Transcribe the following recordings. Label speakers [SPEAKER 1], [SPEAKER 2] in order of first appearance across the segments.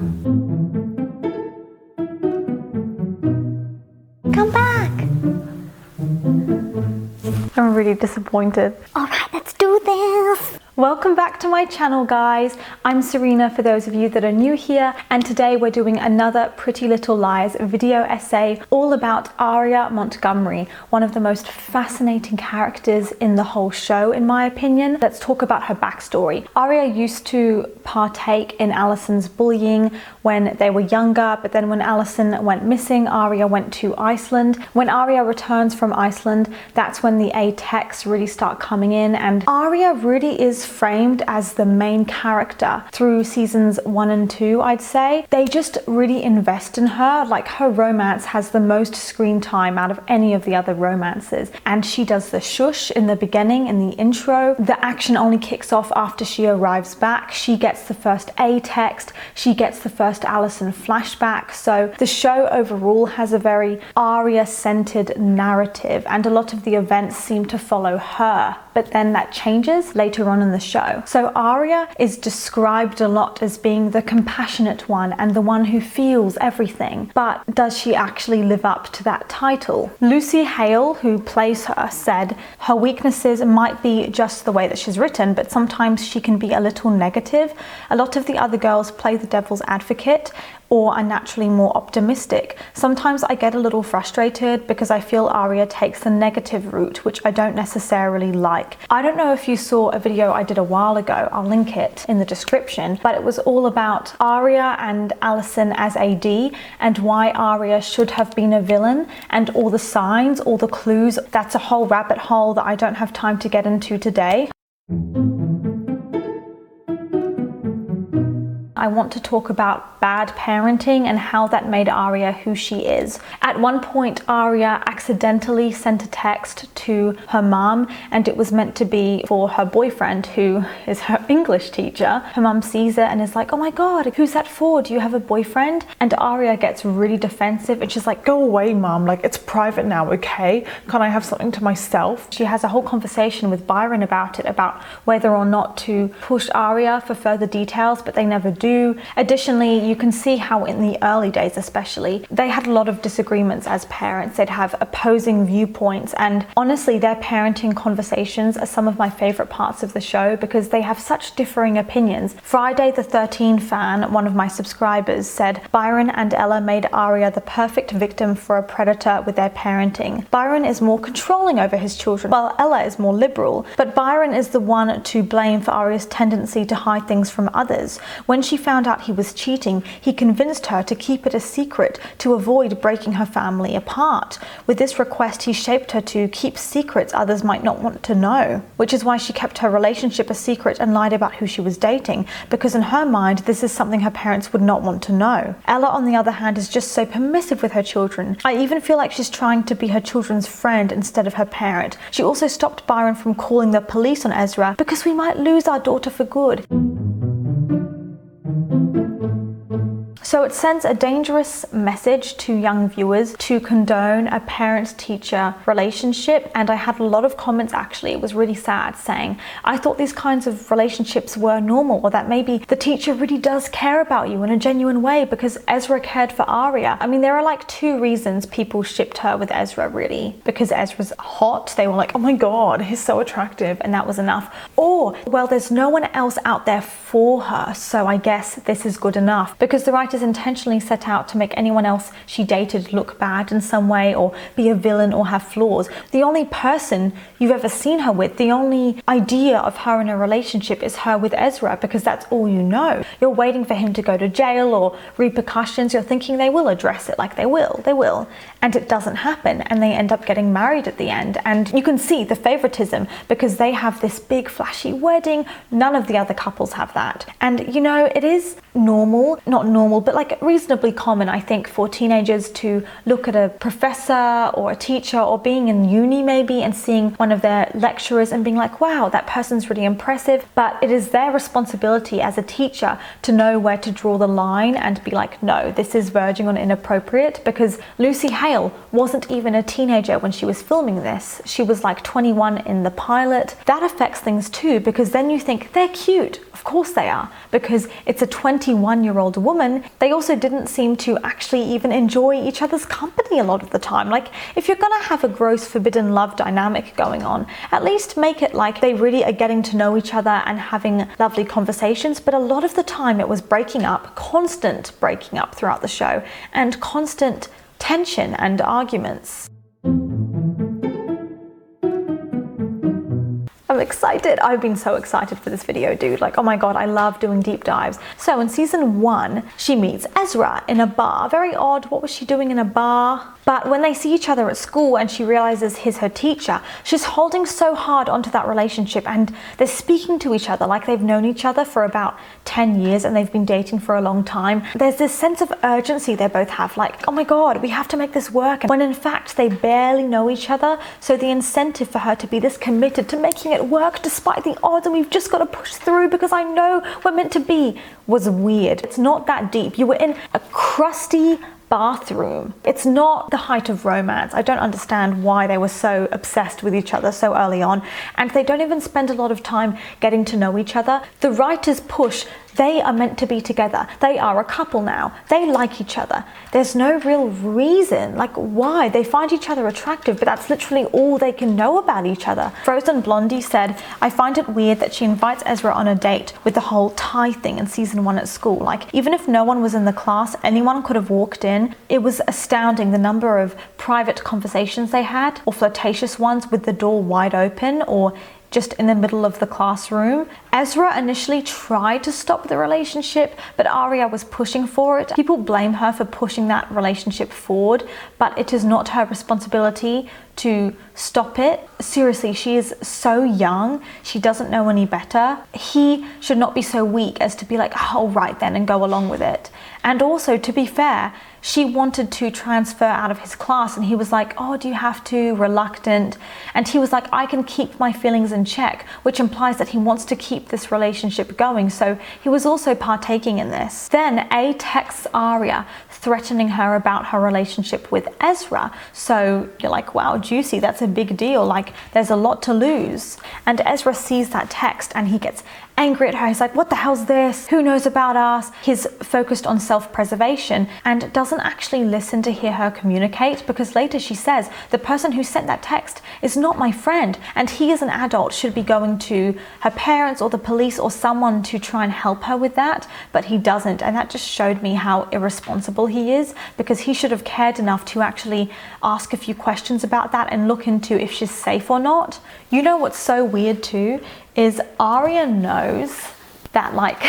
[SPEAKER 1] Come back!
[SPEAKER 2] I'm really disappointed.
[SPEAKER 1] Alright, let's do this!
[SPEAKER 2] Welcome back to my channel, guys. I'm Serena for those of you that are new here, and today we're doing another Pretty Little Lies video essay all about Aria Montgomery, one of the most fascinating characters in the whole show in my opinion. Let's talk about her backstory. Aria used to partake in Allison's bullying when they were younger, but then when Allison went missing, Aria went to Iceland. When Aria returns from Iceland, that's when the A texts really start coming in, and Aria really is framed as the main character through seasons 1 and 2, I'd say. They just really invest in her. Like, her romance has the most screen time out of any of the other romances, and she does the shush in the beginning, in the intro. The action only kicks off after she arrives back. She gets the first A text, she gets the first Allison flashback. So the show overall has a very Aria-centered narrative, and a lot of the events seem to follow her, but then that changes later on in the show. So Aria is described a lot as being the compassionate one and the one who feels everything, but does she actually live up to that title? Lucy Hale, who plays her, said her weaknesses might be just the way that she's written, but sometimes she can be a little negative. A lot of the other girls play the devil's advocate or are naturally more optimistic. Sometimes I get a little frustrated because I feel Aria takes the negative route, which I don't necessarily like. I don't know if you saw a video I did a while ago, I'll link it in the description, but it was all about Aria and Allison as AD and why Aria should have been a villain and all the signs, all the clues. That's a whole rabbit hole that I don't have time to get into today. I want to talk about bad parenting and how that made Aria who she is. At one point, Aria accidentally sent a text to her mom, and it was meant to be for her boyfriend, who is her English teacher. Her mom sees it and is like, oh my god, who's that for? Do you have a boyfriend? And Aria gets really defensive and she's like, go away, mom, like, it's private now, okay? Can't I have something to myself? She has a whole conversation with Byron about it, about whether or not to push Aria for further details, but they never do. Additionally, you can see how in the early days especially, they had a lot of disagreements as parents. They'd have opposing viewpoints, and honestly, their parenting conversations are some of my favorite parts of the show because they have such differing opinions. Friday the 13th fan, one of my subscribers, said Byron and Ella made Aria the perfect victim for a predator with their parenting. Byron is more controlling over his children, while Ella is more liberal, but Byron is the one to blame for Aria's tendency to hide things from others. When she found out he was cheating, he convinced her to keep it a secret to avoid breaking her family apart. With this request, he shaped her to keep secrets others might not want to know, which is why she kept her relationship a secret and lied about who she was dating, because in her mind, this is something her parents would not want to know. Ella, on the other hand, is just so permissive with her children. I even feel like she's trying to be her children's friend instead of her parent. She also stopped Byron from calling the police on Ezra because we might lose our daughter for good. So it sends a dangerous message to young viewers to condone a parent-teacher relationship, and I had a lot of comments actually, it was really sad, saying I thought these kinds of relationships were normal, or that maybe the teacher really does care about you in a genuine way because Ezra cared for Aria. I mean, there are like 2 reasons people shipped her with Ezra, really. Because Ezra's hot, they were like, oh my god, he's so attractive, and that was enough. Or, well, there's no one else out there for her, so I guess this is good enough. Because the writers intentionally set out to make anyone else she dated look bad in some way or be a villain or have flaws. The only person you've ever seen her with, the only idea of her in a relationship is her with Ezra, because that's all you know. You're waiting for him to go to jail or repercussions. You're thinking they will address it, like they will. And it doesn't happen, and they end up getting married at the end. And you can see the favoritism because they have this big flashy wedding. None of the other couples have that. And you know, it is normal, not normal, but like reasonably common, I think, for teenagers to look at a professor or a teacher or being in uni maybe and seeing one of their lecturers and being like, wow, that person's really impressive. But it is their responsibility as a teacher to know where to draw the line and be like, no, this is verging on inappropriate, because Lucy Hale wasn't even a teenager when she was filming this. She was like 21 in the pilot. That affects things too, because then you think they're cute. Of course they are, because it's a 20 21-year-old woman, they also didn't seem to actually even enjoy each other's company a lot of the time. Like, if you're gonna have a gross forbidden love dynamic going on, at least make it like they really are getting to know each other and having lovely conversations. But a lot of the time it was breaking up, constant breaking up throughout the show, and constant tension and arguments. I'm excited. I've been so excited for this video, dude. Like, oh my god, I love doing deep dives. So in season 1, she meets Ezra in a bar. Very odd. What was she doing in a bar? But when they see each other at school and she realizes he's her teacher, she's holding so hard onto that relationship, and they're speaking to each other like they've known each other for about 10 years and they've been dating for a long time. There's this sense of urgency they both have, like, oh my god, we have to make this work, when in fact they barely know each other. So the incentive for her to be this committed to making it work despite the odds, and we've just got to push through because I know we're meant to be, was weird. It's not that deep. You were in a crusty bathroom. It's not the height of romance. I don't understand why they were so obsessed with each other so early on, and they don't even spend a lot of time getting to know each other. The writers push they are meant to be together. They are a couple now. They like each other. There's no real reason, like why. They find each other attractive, but that's literally all they can know about each other. Frozen Blondie said, I find it weird that she invites Ezra on a date with the whole tie thing in season 1 at school. Like, even if no one was in the class, anyone could have walked in. It was astounding the number of private conversations they had, or flirtatious ones with the door wide open, or just in the middle of the classroom. Ezra initially tried to stop the relationship, but Aria was pushing for it. People blame her for pushing that relationship forward, but it is not her responsibility to stop it. Seriously, she is so young. She doesn't know any better. He should not be so weak as to be like, oh, right then, and go along with it. And also, to be fair, she wanted to transfer out of his class, and he was like, oh, do you have to? Reluctant. And he was like, I can keep my feelings in check, which implies that he wants to keep this relationship going. So he was also partaking in this. Then A texts Aria, threatening her about her relationship with Ezra. So you're like, wow, juicy, that's a big deal. Like, there's a lot to lose. And Ezra sees that text and he gets angry at her. He's like, what the hell's this? Who knows about us? He's focused on self-preservation and doesn't actually listen to hear her communicate, because later she says, the person who sent that text is not my friend, and he as an adult should be going to her parents or the police or someone to try and help her with that, but he doesn't. And that just showed me how irresponsible he is, because he should have cared enough to actually ask a few questions about that and look into if she's safe or not. You know what's so weird too is Aria knows that, like,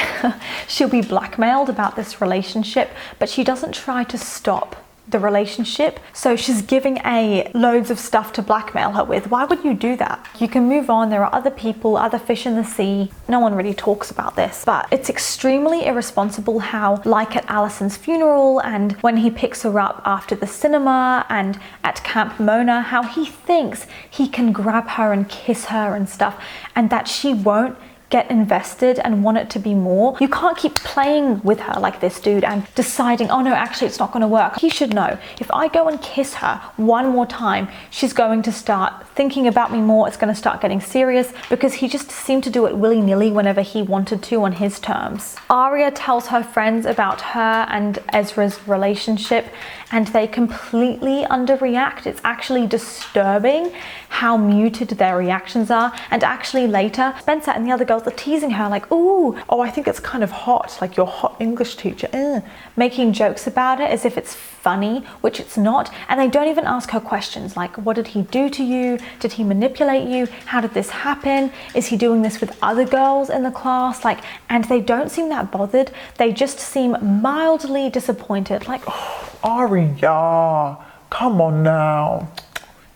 [SPEAKER 2] she'll be blackmailed about this relationship, but she doesn't try to stop the relationship. So she's giving A loads of stuff to blackmail her with. Why would you do that? You can move on. There are other people, other fish in the sea. No one really talks about this, but it's extremely irresponsible how, like at Alison's funeral and when he picks her up after the cinema and at Camp Mona, how he thinks he can grab her and kiss her and stuff, and that she won't get invested and want it to be more. You can't keep playing with her like this, dude, and deciding, oh no, actually it's not going to work. He should know, if I go and kiss her one more time, she's going to start thinking about me more. It's going to start getting serious, because he just seemed to do it willy-nilly whenever he wanted to on his terms. Aria tells her friends about her and Ezra's relationship, and they completely underreact. It's actually disturbing how muted their reactions are. And actually later, Spencer and the other girls are teasing her like, ooh, oh, I think it's kind of hot, like your hot English teacher, making jokes about it as if it's funny, which it's not. And they don't even ask her questions like, what did he do to you? Did he manipulate you? How did this happen? Is he doing this with other girls in the class? Like, and they don't seem that bothered. They just seem mildly disappointed, like, oh,
[SPEAKER 3] Aria, come on now.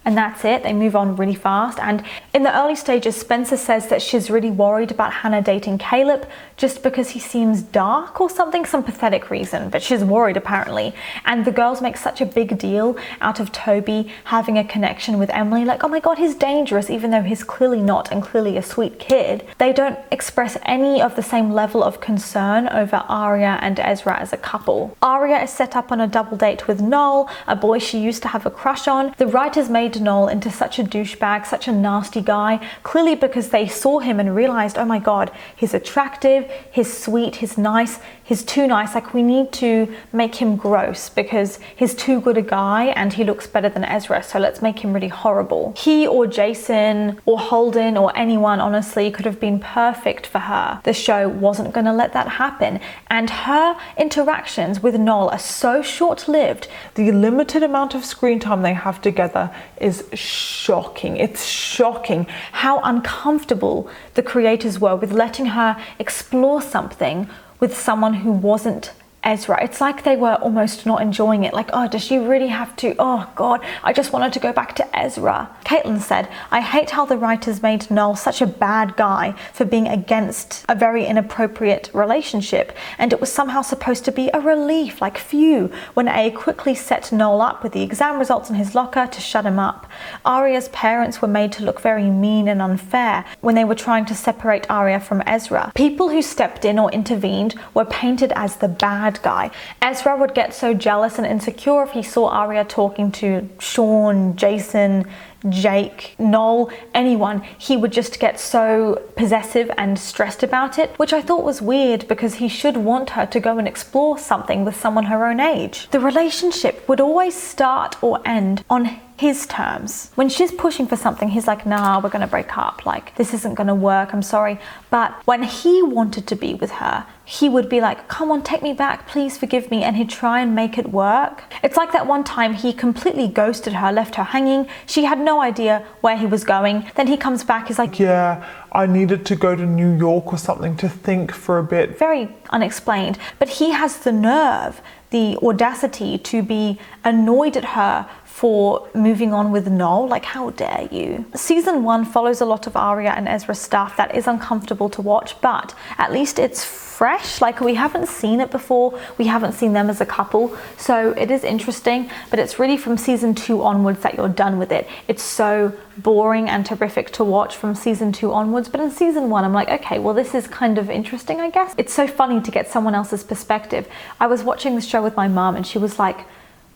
[SPEAKER 2] And that's it. They move on really fast. And in the early stages, Spencer says that she's really worried about Hannah dating Caleb just because he seems dark or something, some pathetic reason, but she's worried apparently. And the girls make such a big deal out of Toby having a connection with Emily, like, oh my god, he's dangerous, even though he's clearly not and clearly a sweet kid. They don't express any of the same level of concern over Aria and Ezra as a couple. Aria Aria is set up on a double date with Noel, a boy she used to have a crush on. The writers made Noel into such a douchebag, such a nasty guy, clearly because they saw him and realized, oh my god, he's attractive, he's sweet, he's nice, he's too nice, like we need to make him gross because he's too good a guy and he looks better than Ezra, so let's make him really horrible. He or Jason or Holden or anyone honestly could have been perfect for her. The show wasn't going to let that happen, and her interactions with Noel are so short-lived.
[SPEAKER 3] The limited amount of screen time they have together is shocking. It's shocking
[SPEAKER 2] how uncomfortable the creators were with letting her explore something with someone who wasn't Ezra. It's like they were almost not enjoying it. Like, oh, does she really have to? Oh God, I just wanted to go back to Ezra. Caitlin said, I hate how the writers made Noel such a bad guy for being against a very inappropriate relationship. And it was somehow supposed to be a relief, like phew, when A quickly set Noel up with the exam results in his locker to shut him up. Aria's parents were made to look very mean and unfair when they were trying to separate Aria from Ezra. People who stepped in or intervened were painted as the bad guy. Ezra would get so jealous and insecure if he saw Aria talking to Sean, Jason, Jake, Noel, anyone. He would just get so possessive and stressed about it, which I thought was weird because he should want her to go and explore something with someone her own age. The relationship would always start or end on his terms. When she's pushing for something, he's like, nah, we're gonna break up, like this isn't gonna work, I'm sorry. But when he wanted to be with her, he would be like, come on, take me back, please forgive me, and he'd try and make it work. It's like that one time he completely ghosted her, left her hanging. She had no idea where he was going. Then he comes back, he's like,
[SPEAKER 3] yeah, I needed to go to New York or something to think for a bit.
[SPEAKER 2] Very unexplained. But he has the nerve, the audacity to be annoyed at her for moving on with Noel. Like, how dare you? Season 1 follows a lot of Aria and Ezra stuff that is uncomfortable to watch, but at least it's fresh. Like, we haven't seen it before. We haven't seen them as a couple. So it is interesting, but it's really from season 2 onwards that you're done with it. It's so boring and terrific to watch from season 2 onwards. But in season 1, I'm like, okay, well, this is kind of interesting, I guess. It's so funny to get someone else's perspective. I was watching the show with my mum and she was like,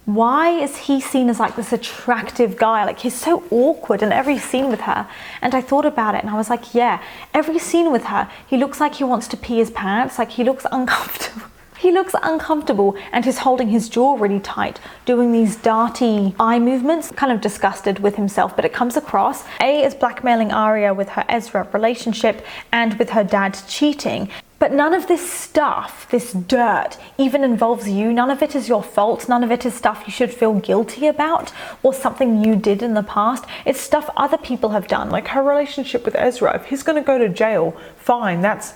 [SPEAKER 2] why is he seen as like this attractive guy? Like, he's so awkward in every scene with her. And I thought about it and I was like, yeah, every scene with her, he looks like he wants to pee his pants. Like, he looks uncomfortable. He looks uncomfortable and he's holding his jaw really tight, doing these darty eye movements, kind of disgusted with himself, but it comes across. A is blackmailing Aria with her Ezra relationship and with her dad cheating. But none of this stuff, this dirt, even involves you. None of it is your fault. None of it is stuff you should feel guilty about or something you did in the past. It's stuff other people have done.
[SPEAKER 3] Like her relationship with Ezra, if he's going to go to jail, fine, that's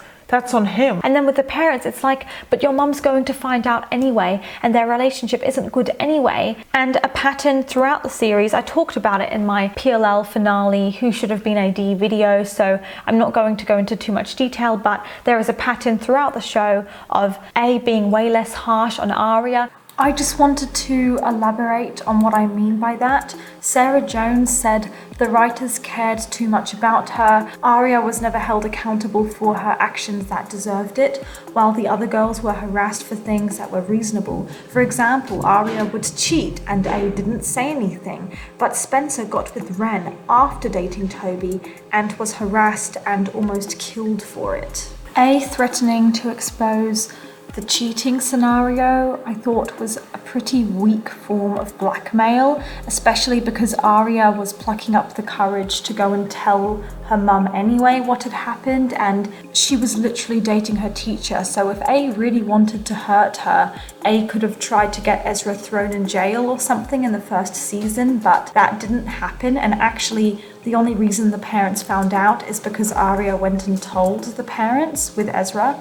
[SPEAKER 3] on him.
[SPEAKER 2] And then with the parents, it's like, but your mum's going to find out anyway, and their relationship isn't good anyway. And a pattern throughout the series, I talked about it in my PLL finale, Who Should Have Been AD video, so I'm not going to go into too much detail, but there is a pattern throughout the show of A being way less harsh on Aria. I just wanted to elaborate on what I mean by that. Sarah Jones said the writers cared too much about her. Aria was never held accountable for her actions that deserved it, while the other girls were harassed for things that were reasonable. For example, Aria would cheat and A didn't say anything, but Spencer got with Ren after dating Toby and was harassed and almost killed for it. A threatening to expose the cheating scenario, I thought, was a pretty weak form of blackmail, especially because Aria was plucking up the courage to go and tell her mum anyway what had happened, and she was literally dating her teacher. So if A really wanted to hurt her, A could have tried to get Ezra thrown in jail or something in the first season, but that didn't happen. And actually, the only reason the parents found out is because Aria went and told the parents with Ezra.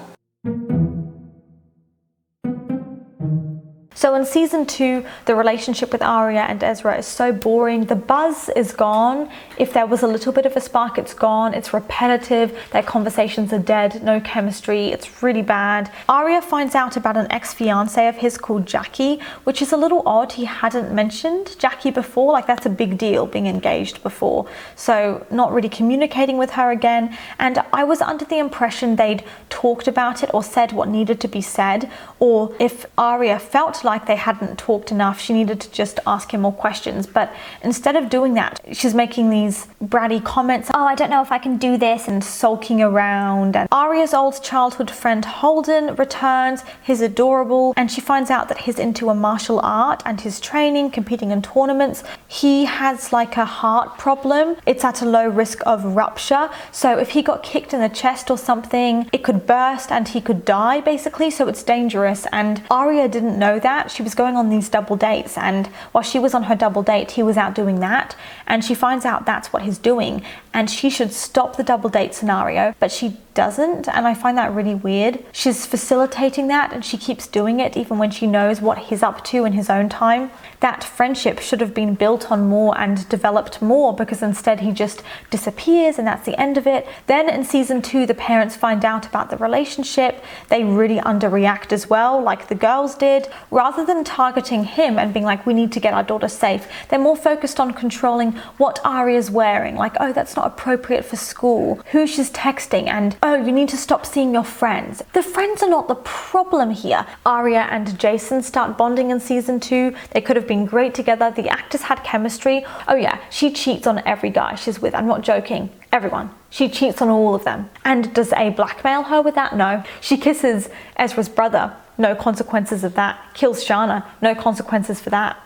[SPEAKER 2] So in season 2, the relationship with Aria and Ezra is so boring. The buzz is gone. If there was a little bit of a spark, it's gone. It's repetitive. Their conversations are dead. No chemistry. It's really bad. Aria finds out about an ex-fiance of his called Jackie, which is a little odd. He hadn't mentioned Jackie before. Like, that's a big deal, being engaged before. So not really communicating with her again. And I was under the impression they'd talked about it or said what needed to be said. Or if Aria felt like they hadn't talked enough. She needed to just ask him more questions. But instead of doing that, she's making these bratty comments. Oh, I don't know if I can do this, and sulking around. And Aria's old childhood friend Holden returns. He's adorable, and she finds out that he's into a martial art and his training, competing in tournaments. He has like a heart problem. It's at a low risk of rupture. So if he got kicked in the chest or something, it could burst and he could die basically. So it's dangerous. And Aria didn't know that. She was going on these double dates, and while she was on her double date, he was out doing that, and she finds out that's what he's doing, and she should stop the double date scenario, but she doesn't, and I find that really weird. She's facilitating that, and she keeps doing it even when she knows what he's up to in his own time. That friendship should have been built on more and developed more, because instead he just disappears and that's the end of it. Then in season 2, the parents find out about the relationship. They really underreact as well, like the girls did. Rather than targeting him and being like, we need to get our daughter safe, they're more focused on controlling what Aria's wearing. Like, oh, that's not appropriate for school, who she's texting, and oh, you need to stop seeing your friends. The friends are not the problem here. Aria and Jason start bonding in season 2. They could have been great together. The actors had chemistry. Oh yeah, she cheats on every guy she's with. I'm not joking. Everyone. She cheats on all of them. And does A blackmail her with that? No. She kisses Ezra's brother. No consequences of that. Kills Shana. No consequences for that.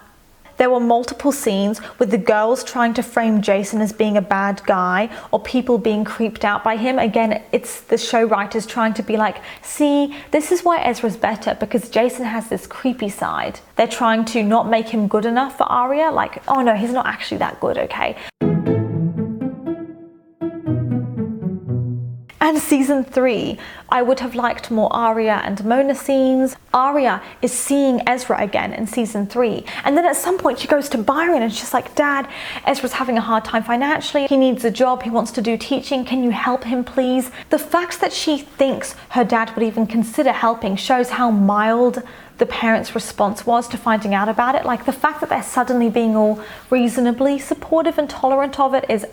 [SPEAKER 2] There were multiple scenes with the girls trying to frame Jason as being a bad guy, or people being creeped out by him. Again, it's the show writers trying to be like, see, this is why Ezra's better, because Jason has this creepy side. They're trying to not make him good enough for Aria. Like, oh no, he's not actually that good, okay? And season 3, I would have liked more Aria and Mona scenes. Aria is seeing Ezra again in season 3. And then at some point she goes to Byron and she's like, Dad, Ezra's having a hard time financially. He needs a job. He wants to do teaching. Can you help him, please? The fact that she thinks her dad would even consider helping shows how mild the parents' response was to finding out about it. Like, the fact that they're suddenly being all reasonably supportive and tolerant of it is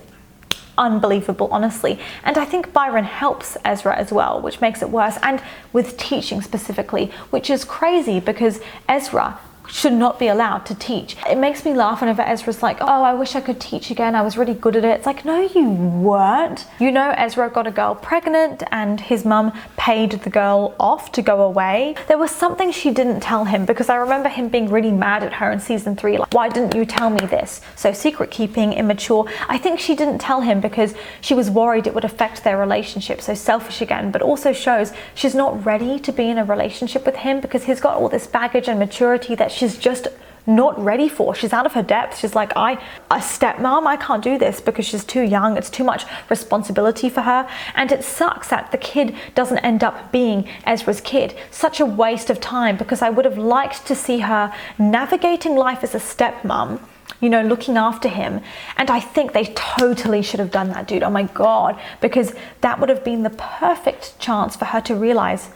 [SPEAKER 2] unbelievable, honestly. And I think Byron helps Ezra as well, which makes it worse, and with teaching specifically, which is crazy because Ezra should not be allowed to teach. It makes me laugh whenever Ezra's like, oh, I wish I could teach again. I was really good at it. It's like, no, you weren't. You know, Ezra got a girl pregnant and his mum paid the girl off to go away. There was something she didn't tell him, because I remember him being really mad at her in season 3. Like, why didn't you tell me this? So secret keeping, immature. I think she didn't tell him because she was worried it would affect their relationship. So selfish again, but also shows she's not ready to be in a relationship with him because he's got all this baggage and maturity that she's just not ready for. She's out of her depth. She's like, a stepmom, I can't do this because she's too young. It's too much responsibility for her. And it sucks that the kid doesn't end up being Ezra's kid. Such a waste of time, because I would have liked to see her navigating life as a stepmom, you know, looking after him. And I think they totally should have done that, dude. Oh my God, because that would have been the perfect chance for her to realize,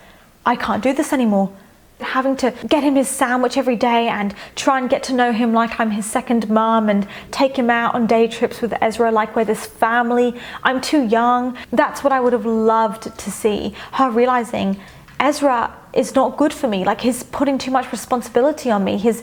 [SPEAKER 2] I can't do this anymore. Having to get him his sandwich every day and try and get to know him like I'm his second mum and take him out on day trips with Ezra like we're this family. I'm too young. That's what I would have loved to see. Her realizing Ezra is not good for me. Like, he's putting too much responsibility on me. He's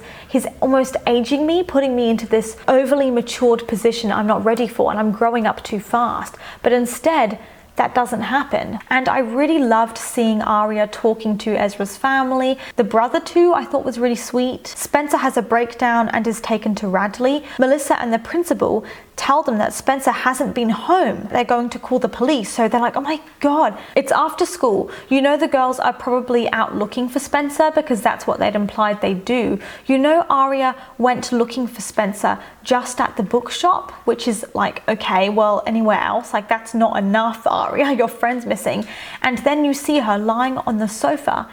[SPEAKER 2] almost aging me, putting me into this overly matured position I'm not ready for, and I'm growing up too fast. But instead, that doesn't happen. And I really loved seeing Aria talking to Ezra's family. The brother too, I thought was really sweet. Spencer has a breakdown and is taken to Radley. Melissa and the principal tell them that Spencer hasn't been home. They're going to call the police. So they're like, oh my God, it's after school. You know, the girls are probably out looking for Spencer because that's what they'd implied they do. You know, Aria went looking for Spencer just at the bookshop, which is like, okay, well, anywhere else, like, that's not enough, Aria, your friend's missing. And then you see her lying on the sofa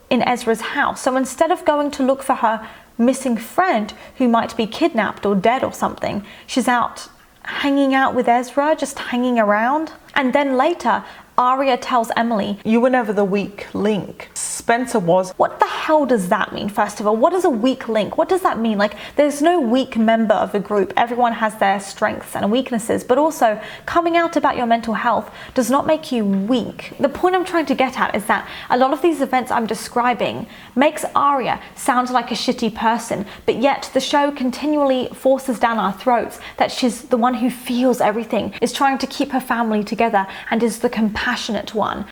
[SPEAKER 2] in Ezra's house. So instead of going to look for her missing friend who might be kidnapped or dead or something, she's out hanging out with Ezra, just hanging around. And then later, Aria tells Emily,
[SPEAKER 3] "You were never the weak link. Spencer was."
[SPEAKER 2] what the hell does that mean? First of all, what is a weak link? What does that mean? Like, there's no weak member of a group. Everyone has their strengths and weaknesses, but also coming out about your mental health does not make you weak. The point I'm trying to get at is that a lot of these events I'm describing makes Aria sound like a shitty person, but yet the show continually forces down our throats that she's the one who feels everything, is trying to keep her family together, and is the compassionate one.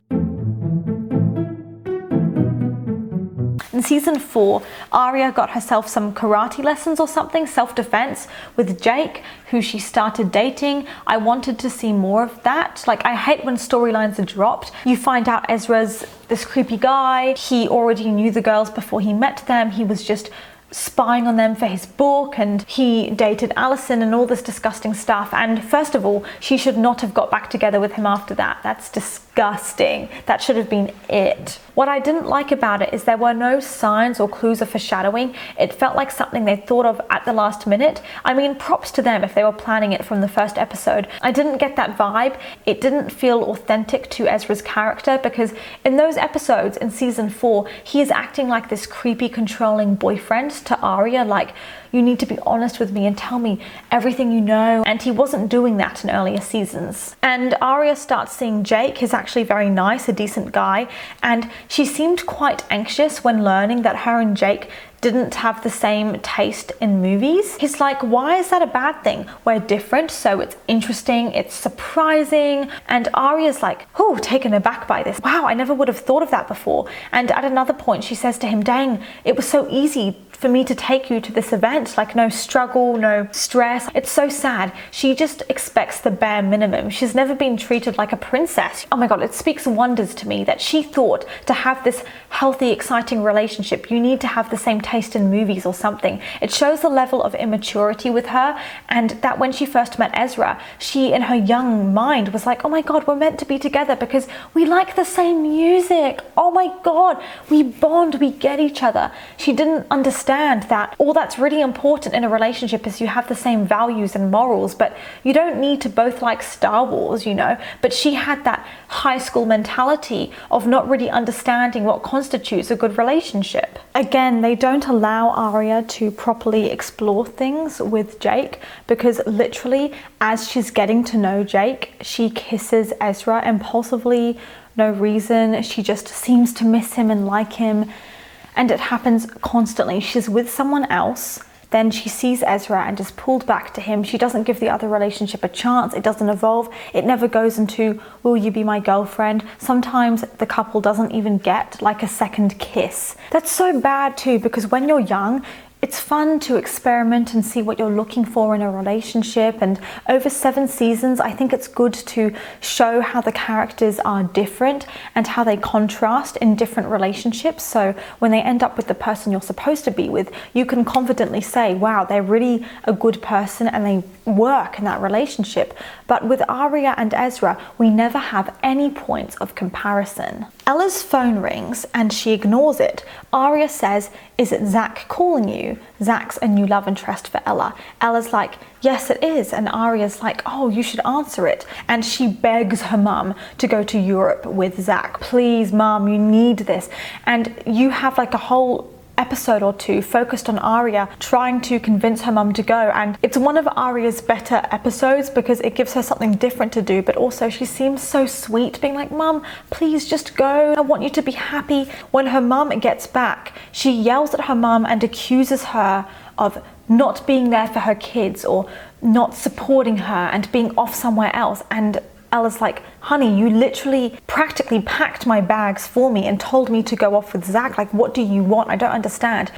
[SPEAKER 2] In season 4, Aria got herself some karate lessons or something, self-defense, with Jake, who she started dating. I wanted to see more of that. Like, I hate when storylines are dropped. You find out Ezra's this creepy guy. He already knew the girls before he met them. He was just spying on them for his book, and he dated Allison and all this disgusting stuff. And first of all, she should not have got back together with him after that. That's disgusting. That should have been it. What I didn't like about it is there were no signs or clues of foreshadowing. It felt like something they thought of at the last minute. I mean, props to them if they were planning it from the first episode. I didn't get that vibe. It didn't feel authentic to Ezra's character, because in those episodes in season 4, he is acting like this creepy, controlling boyfriend to Aria, like, you need to be honest with me and tell me everything you know. And he wasn't doing that in earlier seasons. And Aria starts seeing Jake. He's actually very nice, a decent guy. And she seemed quite anxious when learning that her and Jake didn't have the same taste in movies. He's like, why is that a bad thing? We're different, so it's interesting, it's surprising. And Aria's like, oh, taken aback by this. Wow, I never would have thought of that before. And at another point, she says to him, dang, it was so easy for me to take you to this event, like no struggle, no stress. It's so sad. She just expects the bare minimum. She's never been treated like a princess. Oh my God, it speaks wonders to me that she thought to have this healthy, exciting relationship, you need to have the same taste in movies or something. It shows the level of immaturity with her, and that when she first met Ezra, she in her young mind was like, oh my God, we're meant to be together because we like the same music. Oh my God, we bond, we get each other. She didn't understand that all that's really important in a relationship is you have the same values and morals, but you don't need to both like Star Wars, you know. But she had that high school mentality of not really understanding what constitutes a good relationship. Again, they don't allow Aria to properly explore things with Jake, because literally as she's getting to know Jake, she kisses Ezra impulsively, no reason. She just seems to miss him and like him. And it happens constantly. She's with someone else, then she sees Ezra and is pulled back to him. She doesn't give the other relationship a chance. It doesn't evolve. It never goes into, will you be my girlfriend? Sometimes the couple doesn't even get like a second kiss. That's so bad too, because when you're young, it's fun to experiment and see what you're looking for in a relationship. And over 7 seasons, I think it's good to show how the characters are different and how they contrast in different relationships. So when they end up with the person you're supposed to be with, you can confidently say, wow, they're really a good person and they work in that relationship. But with Aria and Ezra, we never have any points of comparison. Ella's phone rings and she ignores it. Aria says, is it Zach calling you? Zach's a new love interest for Ella. Ella's like, yes it is. And Aria's like, oh, you should answer it. And she begs her mum to go to Europe with Zach. Please mum, you need this. And you have like a whole episode or 2 focused on Aria trying to convince her mum to go, and it's one of Aria's better episodes because it gives her something different to do, but also she seems so sweet, being like, mum, please just go, I want you to be happy. When her mum gets back, she yells at her mum and accuses her of not being there for her kids or not supporting her and being off somewhere else. And Ella's like, honey, you literally practically packed my bags for me and told me to go off with Zach. Like, what do you want? I don't understand.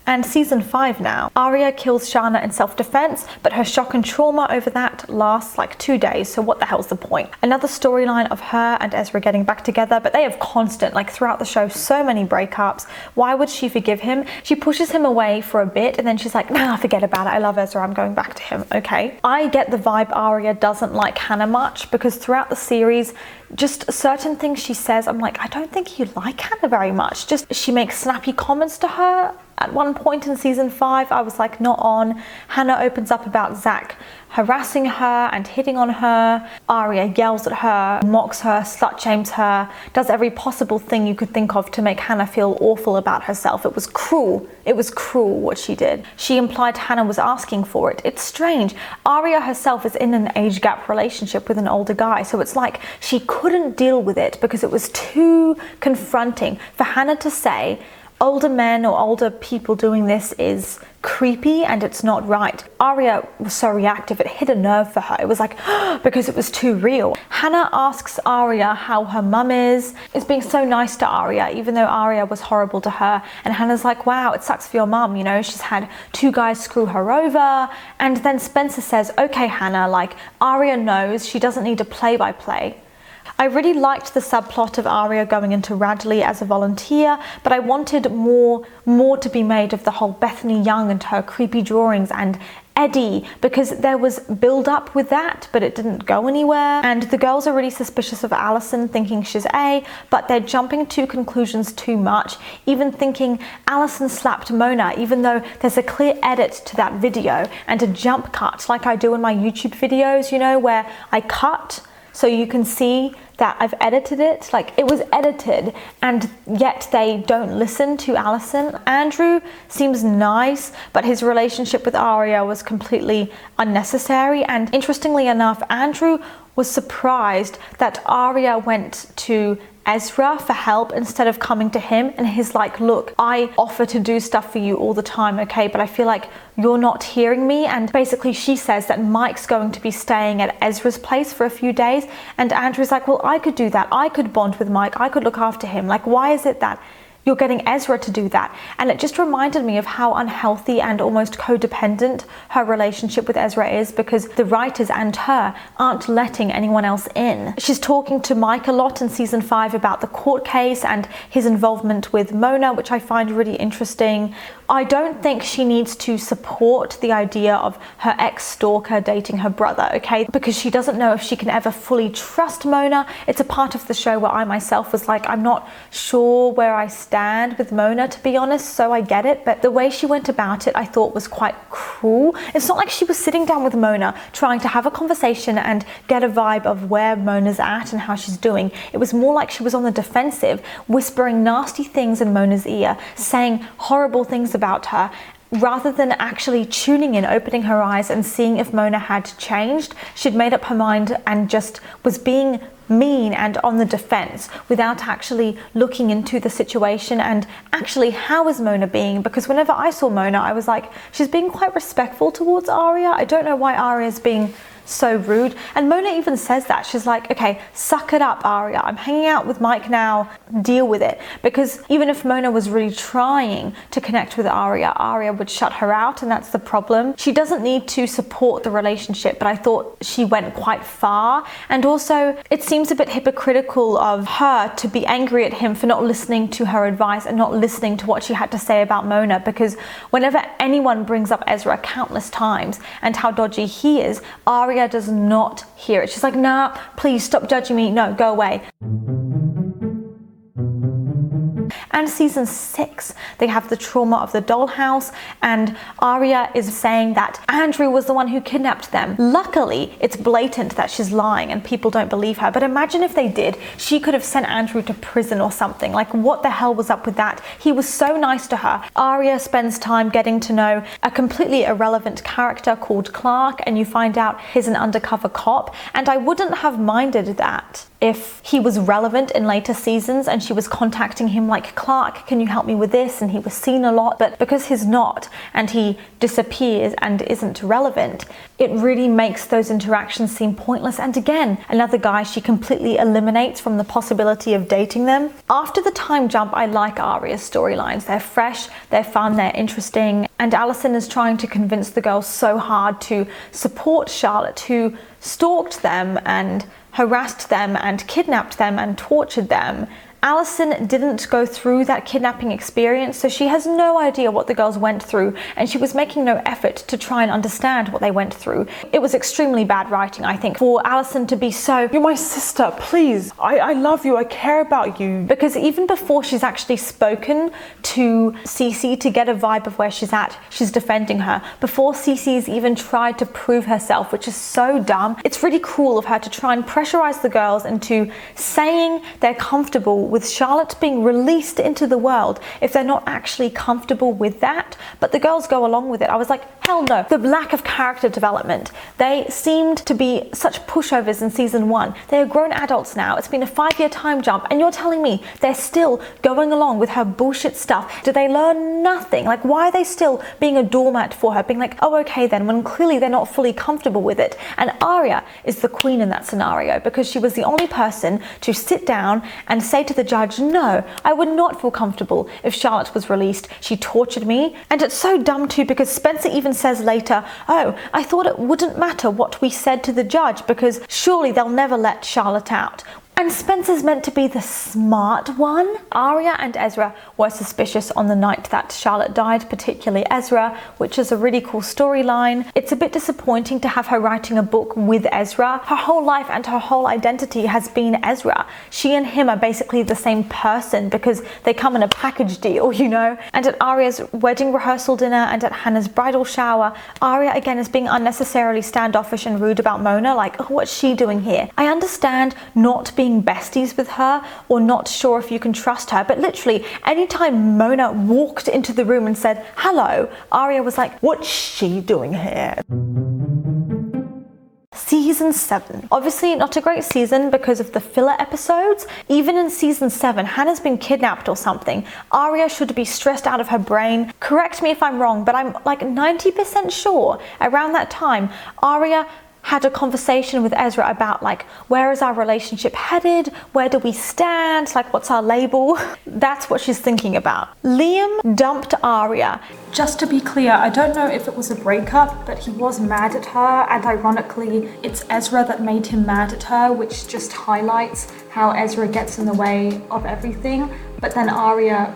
[SPEAKER 2] And season 5 now. Aria kills Shana in self-defense, but her shock and trauma over that lasts like 2 days, so what the hell's the point? Another storyline of her and Ezra getting back together, but they have constant, like throughout the show, so many breakups. Why would she forgive him? She pushes him away for a bit and then she's like, nah, forget about it. I love Ezra, I'm going back to him. Okay. I get the vibe Aria doesn't like Hannah much, because throughout the series, just certain things she says, I'm like, I don't think you like Hannah very much. Just she makes snappy comments to her At one point in season 5, I was like, not on. Hannah opens up about Zach harassing her and hitting on her. Aria yells at her, mocks her, slut shames her, does every possible thing you could think of to make Hannah feel awful about herself. It was cruel. It was cruel what she did. She implied Hannah was asking for it. It's strange. Aria herself is in an age gap relationship with an older guy, so it's like she couldn't deal with it because it was too confronting for Hannah to say, older men or older people doing this is creepy and it's not right. Aria was so reactive, it hit a nerve for her. It was like, because it was too real. Hannah asks Aria how her mum is being so nice to Aria, even though Aria was horrible to her. And Hannah's like, wow, it sucks for your mum, you know, she's had 2 guys screw her over. And then Spencer says, okay, Hannah, like, Aria knows she doesn't need a play-by-play. I really liked the subplot of Aria going into Radley as a volunteer, but I wanted more to be made of the whole Bethany Young and her creepy drawings and Eddie, because there was build up with that, but it didn't go anywhere. And the girls are really suspicious of Allison, thinking she's A, but they're jumping to conclusions too much, even thinking Allison slapped Mona, even though there's a clear edit to that video and a jump cut like I do in my YouTube videos, you know, where I cut so you can see that I've edited it, like it was edited, and yet they don't listen to Allison. Andrew seems nice, but his relationship with Aria was completely unnecessary. And interestingly enough, Andrew was surprised that Aria went to Ezra for help instead of coming to him, and he's like, look, I offer to do stuff for you all the time, okay, but I feel like you're not hearing me. And basically she says that Mike's going to be staying at Ezra's place for a few days, and Andrew's like, well, I could do that, I could bond with Mike, I could look after him, like, why is it that you're getting Ezra to do that? And it just reminded me of how unhealthy and almost codependent her relationship with Ezra is, because the writers and her aren't letting anyone else in. She's talking to Mike a lot in season 5 about the court case and his involvement with Mona, which I find really interesting. I don't think she needs to support the idea of her ex-stalker dating her brother, okay? Because she doesn't know if she can ever fully trust Mona. It's a part of the show where I myself was like, I'm not sure where I stand with Mona, to be honest, so I get it. But the way she went about it, I thought was quite cruel. It's not like she was sitting down with Mona trying to have a conversation and get a vibe of where Mona's at and how she's doing. It was more like she was on the defensive, whispering nasty things in Mona's ear, saying horrible things about her, rather than actually tuning in, opening her eyes and seeing if Mona had changed. She'd made up her mind and just was being mean and on the defense without actually looking into the situation and actually how is Mona being, because whenever I saw Mona I was like, she's being quite respectful towards Aria. I don't know why Aria is being so rude. And Mona even says that. She's like, okay, suck it up, Aria. I'm hanging out with Mike now, deal with it. Because even if Mona was really trying to connect with Aria, Aria would shut her out, and that's the problem. She doesn't need to support the relationship, but I thought she went quite far. And also, it seems a bit hypocritical of her to be angry at him for not listening to her advice and not listening to what she had to say about Mona, because whenever anyone brings up Ezra countless times and how dodgy he is, Aria does not hear it. She's like, nah, please stop judging me. No, go away. And season 6, they have the trauma of the dollhouse, and Aria is saying that Andrew was the one who kidnapped them. Luckily, it's blatant that she's lying and people don't believe her, but imagine if they did. She could have sent Andrew to prison or something. Like, what the hell was up with that? He was so nice to her. Aria spends time getting to know a completely irrelevant character called Clark, and you find out he's an undercover cop, and I wouldn't have minded that if he was relevant in later seasons and she was contacting him like, Clark, can you help me with this? And he was seen a lot, but because he's not and he disappears and isn't relevant, it really makes those interactions seem pointless. And again, another guy she completely eliminates from the possibility of dating them. After the time jump, I like Aria's storylines. They're fresh, they're fun, they're interesting, and Allison is trying to convince the girls so hard to support Charlotte, who stalked them and harassed them and kidnapped them and tortured them. Allison didn't go through that kidnapping experience, so she has no idea what the girls went through, and she was making no effort to try and understand what they went through. It was extremely bad writing, I think, for Allison to be so,
[SPEAKER 3] "You're my sister, please. I love you, I care about you."
[SPEAKER 2] Because even before she's actually spoken to Cece to get a vibe of where she's at, she's defending her. Before Cece's even tried to prove herself, which is so dumb. It's really cruel of her to try and pressurize the girls into saying they're comfortable with Charlotte being released into the world if they're not actually comfortable with that. But the girls go along with it. I was like, hell no. The lack of character development. They seemed to be such pushovers in season 1. They are grown adults now. It's been a 5-year time jump, and you're telling me they're still going along with her bullshit stuff. Do they learn nothing? Like, why are they still being a doormat for her, being like, oh, okay then, when clearly they're not fully comfortable with it? And Aria is the queen in that scenario, because she was the only person to sit down and say to the judge, no, I would not feel comfortable if Charlotte was released. She tortured me. And it's so dumb too, because Spencer even says later, oh, I thought it wouldn't matter what we said to the judge because surely they'll never let Charlotte out. And Spencer's meant to be the smart one. Aria and Ezra were suspicious on the night that Charlotte died, particularly Ezra, which is a really cool storyline. It's a bit disappointing to have her writing a book with Ezra. Her whole life and her whole identity has been Ezra. She and him are basically the same person because they come in a package deal, you know? And at Aria's wedding rehearsal dinner and at Hannah's bridal shower, Aria again is being unnecessarily standoffish and rude about Mona, like, oh, what's she doing here? I understand not being besties with her or not sure if you can trust her, but literally anytime Mona walked into the room and said hello, Aria was like, what's she doing here? Season 7. Obviously not a great season because of the filler episodes. Even in season 7, Hannah's been kidnapped or something. Aria should be stressed out of her brain. Correct me if I'm wrong, but I'm like 90% sure around that time Aria had a conversation with Ezra about like, where is our relationship headed? Where do we stand? Like, what's our label? That's what she's thinking about. Liam dumped Aria. Just to be clear, I don't know if it was a breakup, but he was mad at her, and ironically, it's Ezra that made him mad at her, which just highlights how Ezra gets in the way of everything. But then Aria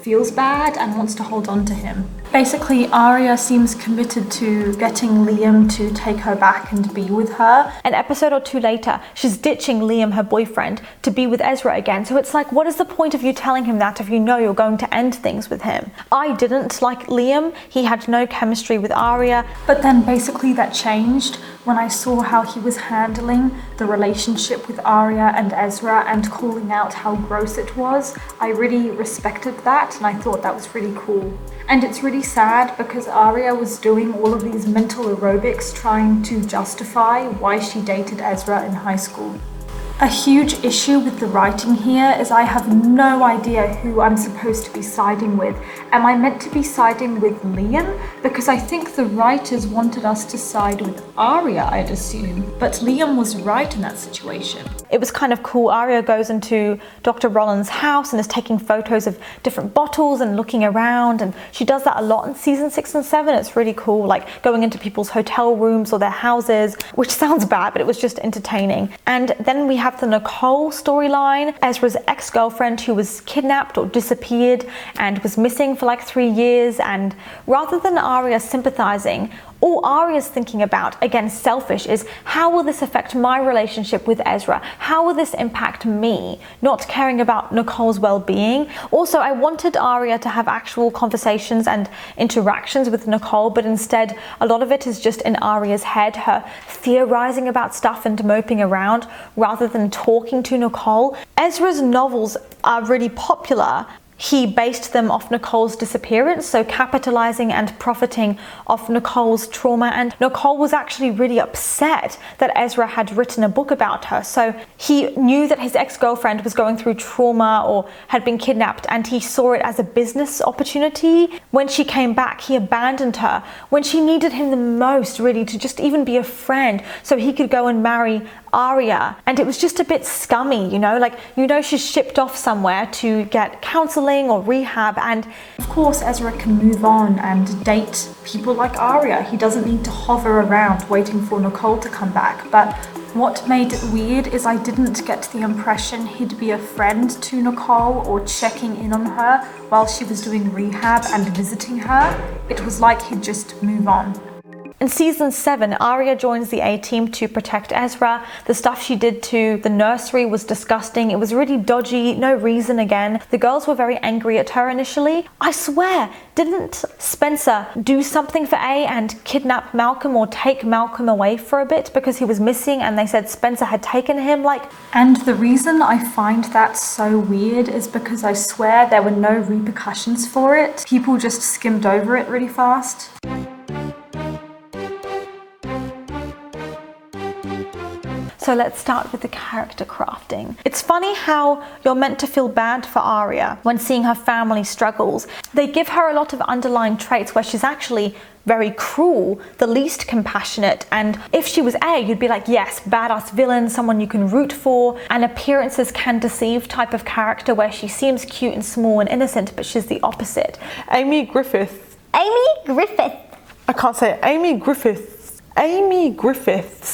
[SPEAKER 2] feels bad and wants to hold on to him. Basically, Aria seems committed to getting Liam to take her back and be with her. An episode or two later, she's ditching Liam, her boyfriend, to be with Ezra again. So it's like, what is the point of you telling him that if you know you're going to end things with him? I didn't like Liam. He had no chemistry with Aria. But then basically that changed when I saw how he was handling the relationship with Aria and Ezra and calling out how gross it was. I really respected that, and I thought that was really cool. And it's really sad because Aria was doing all of these mental aerobics trying to justify why she dated Ezra in high school. A huge issue with the writing here is I have no idea who I'm supposed to be siding with. Am I meant to be siding with Liam? Because I think the writers wanted us to side with Aria, I'd assume. But Liam was right in that situation. It was kind of cool. Aria goes into Dr. Rollins' house and is taking photos of different bottles and looking around, and she does that a lot in season 6 and 7. It's really cool, like going into people's hotel rooms or their houses, which sounds bad, but it was just entertaining. And then we have the Nicole storyline, Ezra's ex-girlfriend who was kidnapped or disappeared and was missing for like 3 years, and rather than Aria sympathizing, all Aria's thinking about, again selfish, is how will this affect my relationship with Ezra? How will this impact me? Not caring about Nicole's well-being. Also, I wanted Aria to have actual conversations and interactions with Nicole, but instead a lot of it is just in Aria's head, her theorizing about stuff and moping around rather than talking to Nicole. Ezra's novels are really popular. He based them off Nicole's disappearance, so capitalizing and profiting off Nicole's trauma, and Nicole was actually really upset that Ezra had written a book about her. So he knew that his ex-girlfriend was going through trauma or had been kidnapped, and he saw it as a business opportunity. When she came back, he abandoned her when she needed him the most, really, to just even be a friend so he could go and marry Aria, and it was just a bit scummy, you know, like, you know, she's shipped off somewhere to get counseling or rehab, and of course Ezra can move on and date people like Aria. He doesn't need to hover around waiting for Nicole to come back. But what made it weird is I didn't get the impression he'd be a friend to Nicole or checking in on her while she was doing rehab and visiting her. It was like he'd just move on. In season 7, Aria joins the A-team to protect Ezra. The stuff she did to the nursery was disgusting. It was really dodgy, no reason again. The girls were very angry at her initially. I swear, didn't Spencer do something for A and kidnap Malcolm or take Malcolm away for a bit because he was missing and they said Spencer had taken him? Like, and the reason I find that so weird is because I swear there were no repercussions for it. People just skimmed over it really fast. So let's start with the character crafting. It's funny how you're meant to feel bad for Aria when seeing her family struggles. They give her a lot of underlying traits where she's actually very cruel, the least compassionate, and if she was A, you'd be like, yes, badass villain, someone you can root for, an appearances can deceive type of character where she seems cute and small and innocent, but she's the opposite.
[SPEAKER 3] Amy Griffith.
[SPEAKER 1] Amy Griffith.
[SPEAKER 3] I can't say it. Amy Griffiths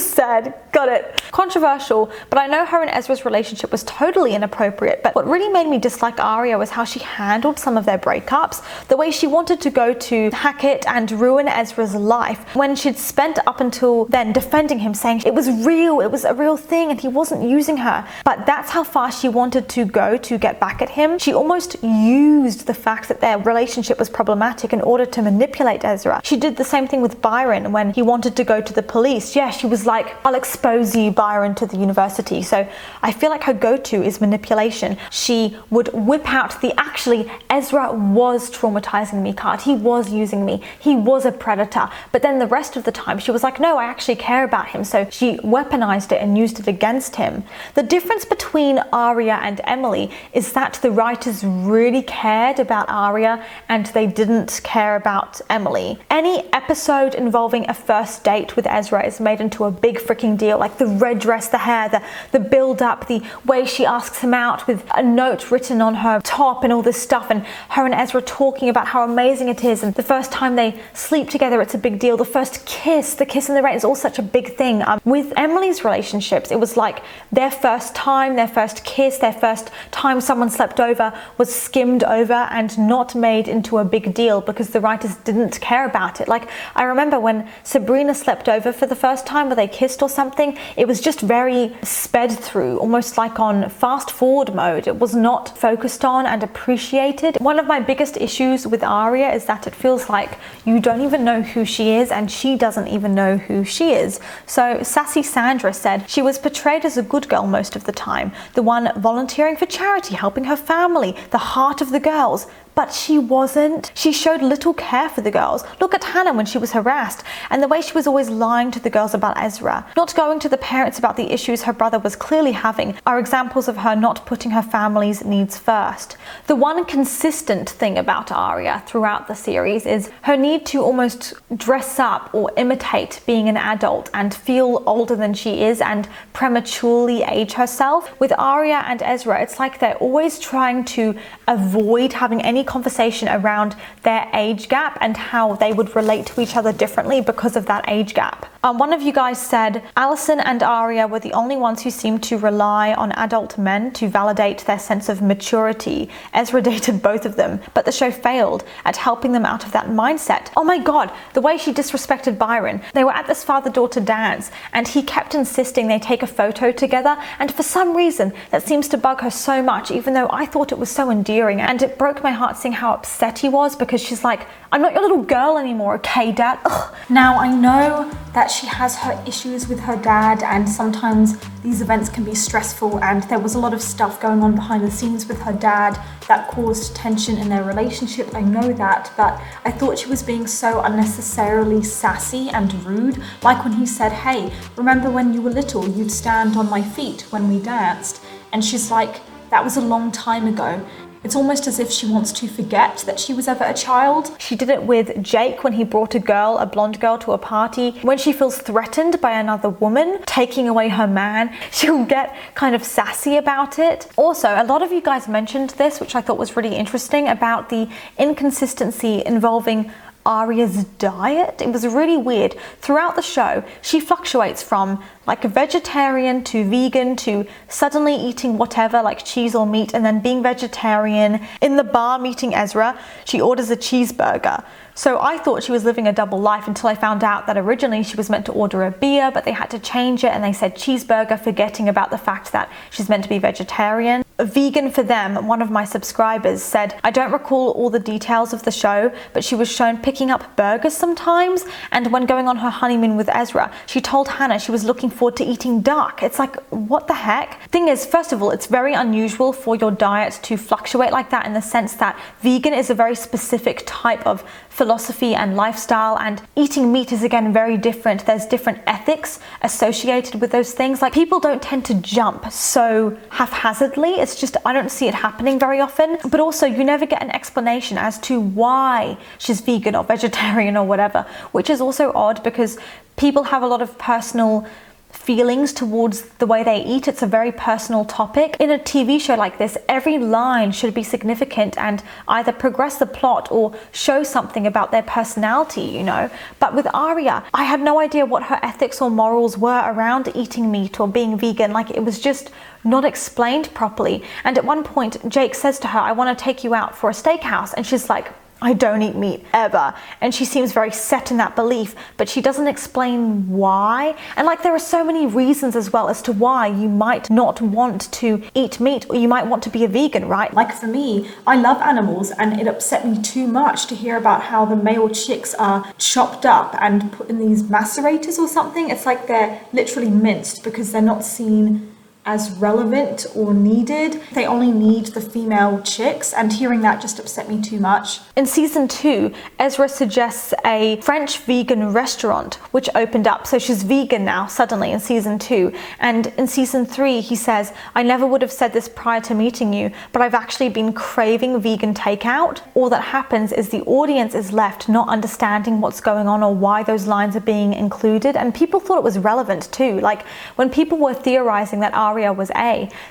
[SPEAKER 3] said, got it. Controversial, but I know her and Ezra's relationship was totally inappropriate, but what really made me dislike Aria was how she handled some of their breakups, the way she wanted to go to Hackett and ruin Ezra's life when she'd spent up until then defending him, saying it was real, it was a real thing and he wasn't using her. But that's how far she wanted to go to get back at him. She almost used the fact that their relationship was problematic in order to manipulate Ezra. She did the same thing with Byron when he wanted to go to the police. Yeah, she was like, I'll expose you, Byron, to the university. So I feel like her go-to is manipulation. She would whip out the actually Ezra was traumatizing me card. He was using me. He was a predator. But then the rest of the time she was like, no, I actually care about him. So she weaponized it and used it against him. The difference between Aria and Emily is that the writers really cared about Aria and they didn't care about Emily. Any episode involving a first date with Ezra is made into a big freaking deal, like the red dress, the hair, the build up, the way she asks him out with a note written on her top and all this stuff, and her and Ezra talking about how amazing it is, and the first time they sleep together it's a big deal, the first kiss, the kiss in the rain is all such a big thing. With Emily's relationships it was like their first time, their first kiss, their first time someone slept over was skimmed over and not made into a big deal because the writers didn't care about it. Like, I remember when Serena slept over for the first time or they kissed or something, it was just very sped through, almost like on fast forward mode. It was not focused on and appreciated. One of my biggest issues with Aria is that it feels like you don't even know who she is and she doesn't even know who she is. So Sassy Sandra said she was portrayed as a good girl most of the time, the one volunteering for charity, helping her family, the heart of the girls. But she wasn't. She showed little care for the girls. Look at Hannah when she was harassed, and the way she was always lying to the girls about Ezra. Not going to the parents about the issues her brother was clearly having are examples of her not putting her family's needs first. The one consistent thing about Aria throughout the series is her need to almost dress up or imitate being an adult and feel older than she is and prematurely age herself. With Aria and Ezra, it's like they're always trying to avoid having any conversation around their age gap and how they would relate to each other differently because of that age gap. One of you guys said Allison and Aria were the only ones who seemed to rely on adult men to validate their sense of maturity. Ezra dated both of them, but the show failed at helping them out of that mindset. Oh my god, the way she disrespected Byron. They were at this father-daughter dance and he kept insisting they take a photo together, and for some reason that seems to bug her so much, even though I thought it was so endearing, and it broke my heart seeing how upset he was because she's like, I'm not your little girl anymore, okay, Dad? Ugh. Now, I know that she has her issues with her dad and sometimes these events can be stressful, and there was a lot of stuff going on behind the scenes with her dad that caused tension in their relationship. I know that, but I thought she was being so unnecessarily sassy and rude, like when he said, hey, remember when you were little, you'd stand on my feet when we danced? And she's like, that was a long time ago.
[SPEAKER 4] It's almost as if she wants to forget that she was ever a child.
[SPEAKER 3] She did it with Jake when he brought a blonde girl to a party. When she feels threatened by another woman taking away her man, she'll get kind of sassy about it. Also, a lot of you guys mentioned this, which I thought was really interesting, about the inconsistency involving Aria's diet. It was really weird. Throughout the show, she fluctuates from like a vegetarian to vegan to suddenly eating whatever like cheese or meat and then being vegetarian. In the bar meeting Ezra, she orders a cheeseburger. So I thought she was living a double life until I found out that originally she was meant to order a beer, but they had to change it and they said cheeseburger, forgetting about the fact that she's meant to be vegetarian. Vegan for them, one of my subscribers said, I don't recall all the details of the show, but she was shown picking up burgers sometimes, and when going on her honeymoon with Ezra, she told Hannah she was looking forward to eating duck. It's like, what the heck? Thing is, first of all, it's very unusual for your diet to fluctuate like that, in the sense that vegan is a very specific type of philosophy and lifestyle, and eating meat is again very different. There's different ethics associated with those things. Like, people don't tend to jump so haphazardly. It's just, I don't see it happening very often. But also, you never get an explanation as to why she's vegan or vegetarian or whatever, which is also odd because people have a lot of personal feelings towards the way they eat. It's a very personal topic. In a TV show like this, every line should be significant and either progress the plot or show something about their personality, you know. But with Aria, I had no idea what her ethics or morals were around eating meat or being vegan. Like, it was just not explained properly. And at one point, Jake says to her, I want to take you out for a steakhouse. And she's like, I don't eat meat ever. And she seems very set in that belief, but she doesn't explain why. And like, there are so many reasons as well as to why you might not want to eat meat, or you might want to be a vegan, right?
[SPEAKER 4] Like, for me, I love animals, and it upset me too much to hear about how the male chicks are chopped up and put in these macerators or something. It's like they're literally minced because they're not seen as relevant or needed. They only need the female chicks, and hearing that just upset me too much.
[SPEAKER 3] In season 2, Ezra suggests a French vegan restaurant which opened up, so she's vegan now suddenly in season 2. And in season 3, he says, I never would have said this prior to meeting you, but I've actually been craving vegan takeout. All that happens is the audience is left not understanding what's going on or why those lines are being included, and people thought it was relevant too. Like, when people were theorizing that Aria was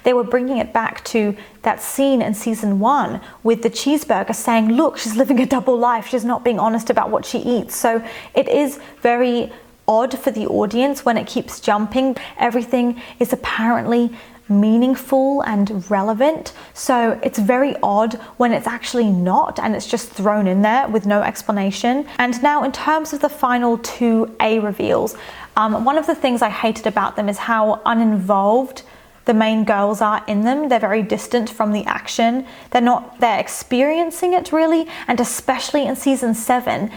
[SPEAKER 3] they were bringing it back to that scene in season 1 with the cheeseburger, saying, look, she's living a double life, she's not being honest about what she eats. So it is very odd for the audience when it keeps jumping. Everything is apparently meaningful and relevant, so it's very odd when it's actually not, and it's just thrown in there with no explanation. And now, in terms of the final 2 A reveals, one of the things I hated about them is how uninvolved the main girls are in them. They're very distant from the action. They're experiencing it really, and especially in season 7,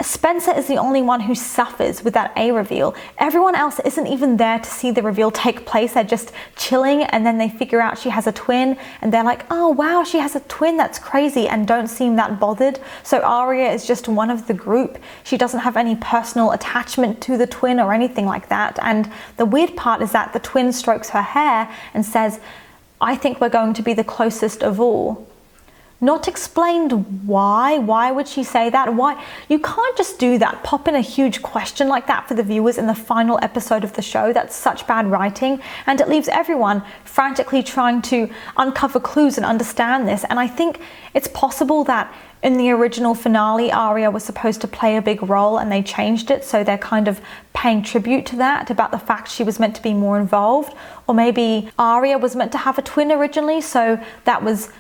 [SPEAKER 3] Spencer is the only one who suffers with that A reveal. Everyone else isn't even there to see the reveal take place. They're just chilling, and then they figure out she has a twin, and they're like, oh wow, she has a twin, that's crazy, and don't seem that bothered. So Aria is just one of the group. She doesn't have any personal attachment to the twin or anything like that. And the weird part is that the twin strokes her hair and says, I think we're going to be the closest of all. Not explained why. Why would she say that? Why? You can't just do that. Pop in a huge question like that for the viewers in the final episode of the show. That's such bad writing, and it leaves everyone frantically trying to uncover clues and understand this. And I think it's possible that in the original finale, Aria was supposed to play a big role and they changed it, so they're kind of paying tribute to that, about the fact she was meant to be more involved. Or maybe Aria was meant to have a twin originally, so that was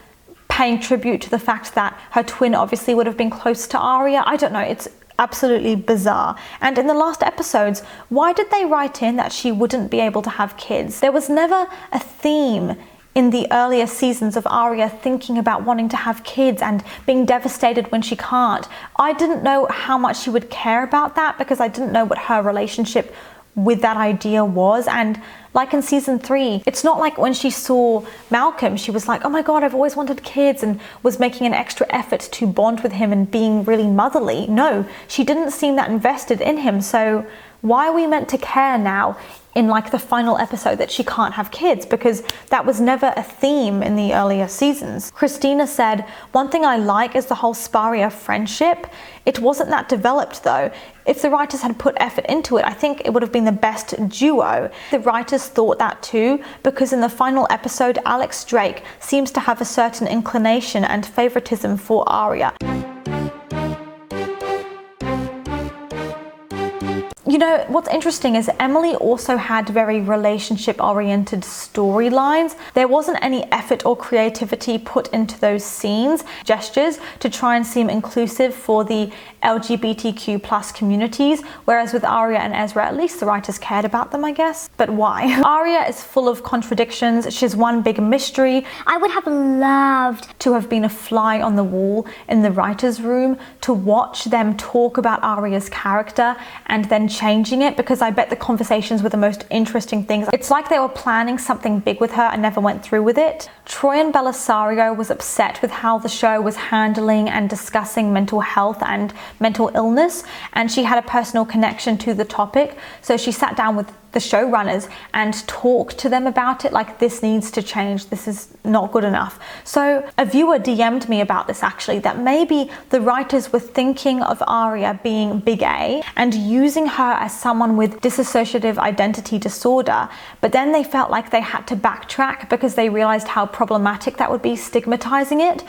[SPEAKER 3] paying tribute to the fact that her twin obviously would have been close to Aria. I don't know, it's absolutely bizarre. And in the last episodes, why did they write in that she wouldn't be able to have kids? There was never a theme in the earlier seasons of Aria thinking about wanting to have kids and being devastated when she can't. I didn't know how much she would care about that because I didn't know what her relationship with that idea was. And like in season 3, it's not like when she saw Malcolm, she was like, oh my god, I've always wanted kids, and was making an extra effort to bond with him and being really motherly. No, she didn't seem that invested in him. So why are we meant to care now in like the final episode that she can't have kids? Because that was never a theme in the earlier seasons. Christina said, one thing I like is the whole Sparia friendship. It wasn't that developed though. If the writers had put effort into it, I think it would have been the best duo. The writers thought that too, because in the final episode, Alex Drake seems to have a certain inclination and favoritism for Aria. You know, what's interesting is Emily also had very relationship-oriented storylines. There wasn't any effort or creativity put into those scenes, gestures, to try and seem inclusive for the LGBTQ plus communities, whereas with Aria and Ezra, at least the writers cared about them, I guess. But why? Aria is full of contradictions. She's one big mystery.
[SPEAKER 1] I would have loved
[SPEAKER 3] To have been a fly on the wall in the writer's room, to watch them talk about Aria's character and then changing it, because I bet the conversations were the most interesting things. It's like they were planning something big with her and never went through with it. Troian Bellisario was upset with how the show was handling and discussing mental health and mental illness, and she had a personal connection to the topic, so she sat down with the showrunners and talked to them about it, like, this needs to change, this is not good enough. So a viewer DM'd me about this actually, that maybe the writers were thinking of Aria being big A and using her as someone with dissociative identity disorder, but then they felt like they had to backtrack because they realized how problematic that would be, stigmatizing it,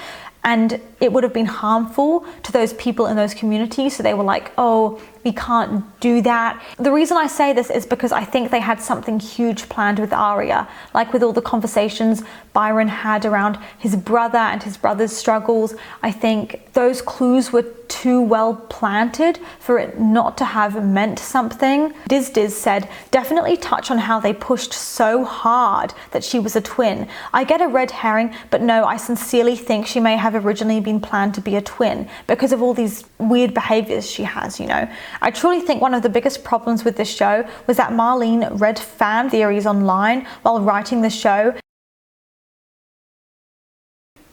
[SPEAKER 3] and it would have been harmful to those people in those communities. So they were like, oh, we can't do that. The reason I say this is because I think they had something huge planned with Aria, like with all the conversations Byron had around his brother and his brother's struggles. I think those clues were too well planted for it not to have meant something. Diz said, definitely touch on how they pushed so hard that she was a twin. I get a red herring, but no, I sincerely think she may have originally been planned to be a twin because of all these weird behaviors she has, you know. I truly think one of the biggest problems with this show was that Marlene read fan theories online while writing the show.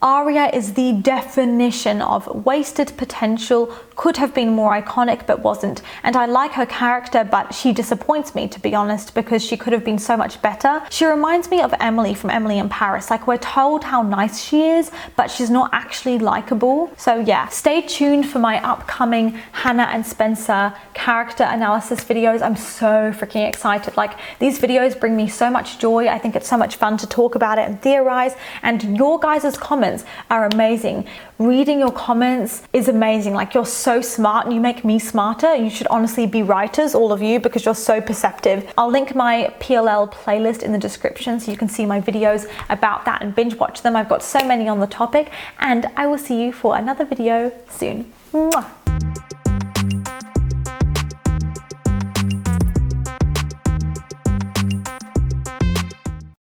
[SPEAKER 3] Aria is the definition of wasted potential, could have been more iconic but wasn't, and I like her character, but she disappoints me, to be honest, because she could have been so much better. She reminds me of Emily from Emily in Paris. Like, we're told how nice she is, but she's not actually likable. So yeah, stay tuned for my upcoming Hannah and Spencer character analysis videos. I'm so freaking excited. Like, these videos bring me so much joy. I think it's so much fun to talk about it and theorize, and your guys' comments are amazing. Reading your comments is amazing. Like, you're so smart and you make me smarter. You should honestly be writers, all of you, because you're so perceptive. I'll link my PLL playlist in the description so you can see my videos about that and binge watch them. I've got so many on the topic, and I will see you for another video soon. Mwah.